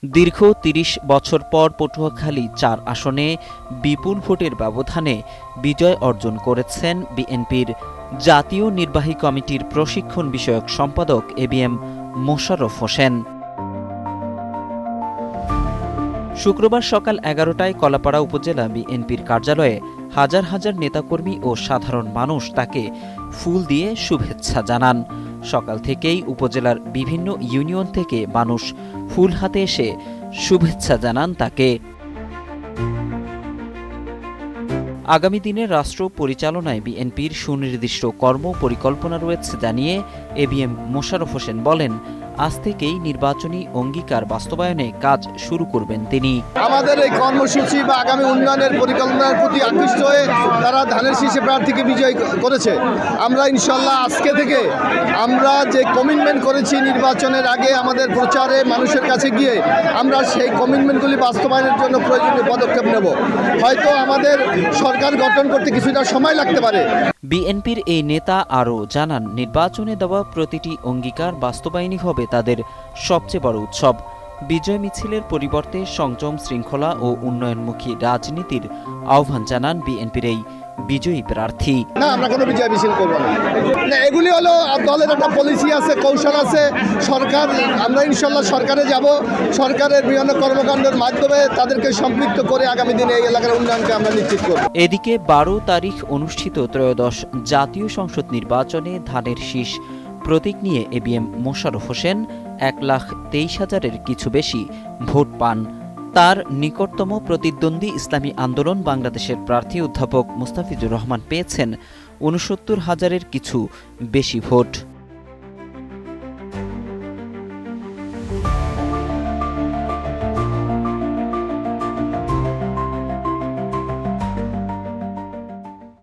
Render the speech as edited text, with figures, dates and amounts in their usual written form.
দীর্ঘ ৩০ বছর পর পটুয়াখালী ৪ আসনে বিপুল ভোটের ব্যবধানে বিজয় অর্জন করেছেন বিএনপির জাতীয় নির্বাহী কমিটির প্রশিক্ষণ বিষয়ক সম্পাদক এবিএম মোশাররফ হোসেন। শুক্রবার সকাল ১১টায় কলাপাড়া উপজেলা বিএনপির কার্যালয়ে হাজার হাজার নেতাকর্মী ও সাধারণ মানুষ তাকে ফুল দিয়ে শুভেচ্ছা জানান। সকাল থেকেই উপজেলার বিভিন্ন ইউনিয়ন থেকে মানুষ ফুল হাতে এসে শুভেচ্ছা জানান তাকে। আগামী দিনে রাষ্ট্র পরিচালনায় বিএনপির সুনির্দিষ্ট কর্ম পরিকল্পনা রয়েছে জানিয়ে এবিএম মোশাররফ হোসেন বলেন, আজ থেকেই নির্বাচনী অঙ্গীকার বাস্তবায়নে কাজ শুরু করবেন তিনি। আমাদের এই কর্মসূচি বা আগামী উন্নয়নের পরিকল্পনার প্রতি আকৃষ্ট হয়ে তারা ধানের শীষে প্রার্থীকে বিজয় করেছে। আমরা ইনশাল্লাহ আজকে থেকে আমরা যে কমিটমেন্ট করেছি নির্বাচনের আগে আমাদের প্রচারে মানুষের কাছে গিয়ে আমরা সেই কমিটমেন্টগুলি বাস্তবায়নের জন্য প্রয়োজনীয় পদক্ষেপ নেব। হয়তো আমাদের সরকার গঠন করতে কিছুটা সময় লাগতে পারে। বিএনপির এই নেতা আরও জানান, নির্বাচনে দেওয়া প্রতিটি অঙ্গীকার বাস্তবায়নই হবে তাদের সবচেয়ে বড় উৎসব। বিজয় মিছিলের পরিবর্তে সংযম, শৃঙ্খলা ও উন্নয়নমুখী রাজনীতির আহ্বান জানান বিএনপির এই বিজয়ী প্রার্থী। না, আমরা কোনো বিজয় মিছিল করবো না। এগুলি হলো দলের একটা পলিসি আছে, কৌশল আছে। সরকার, আমরা ইনশাল্লাহ সরকারে যাব, সরকারের বিভিন্ন কর্মকাণ্ডের মাধ্যমে তাদেরকে সম্পৃক্ত করে আগামী দিনে এই এলাকার উন্নয়নকে আমরা নিশ্চিত করব। এদিকে ১২ তারিখ অনুষ্ঠিত ত্রয়োদশ জাতীয় সংসদ নির্বাচনে ধানের শীষ প্রতীক নিয়ে এবিএম মোশাররফ হোসেন ১,২৩,০০০-এর কিছু বেশি ভোট পান। তার নিকটতম প্রতিদ্বন্দ্বী ইসলামী আন্দোলন বাংলাদেশের প্রার্থী অধ্যাপক মুস্তাফিজুর রহমান পেয়েছেন ৬৯,০০০-এর কিছু বেশি ভোট।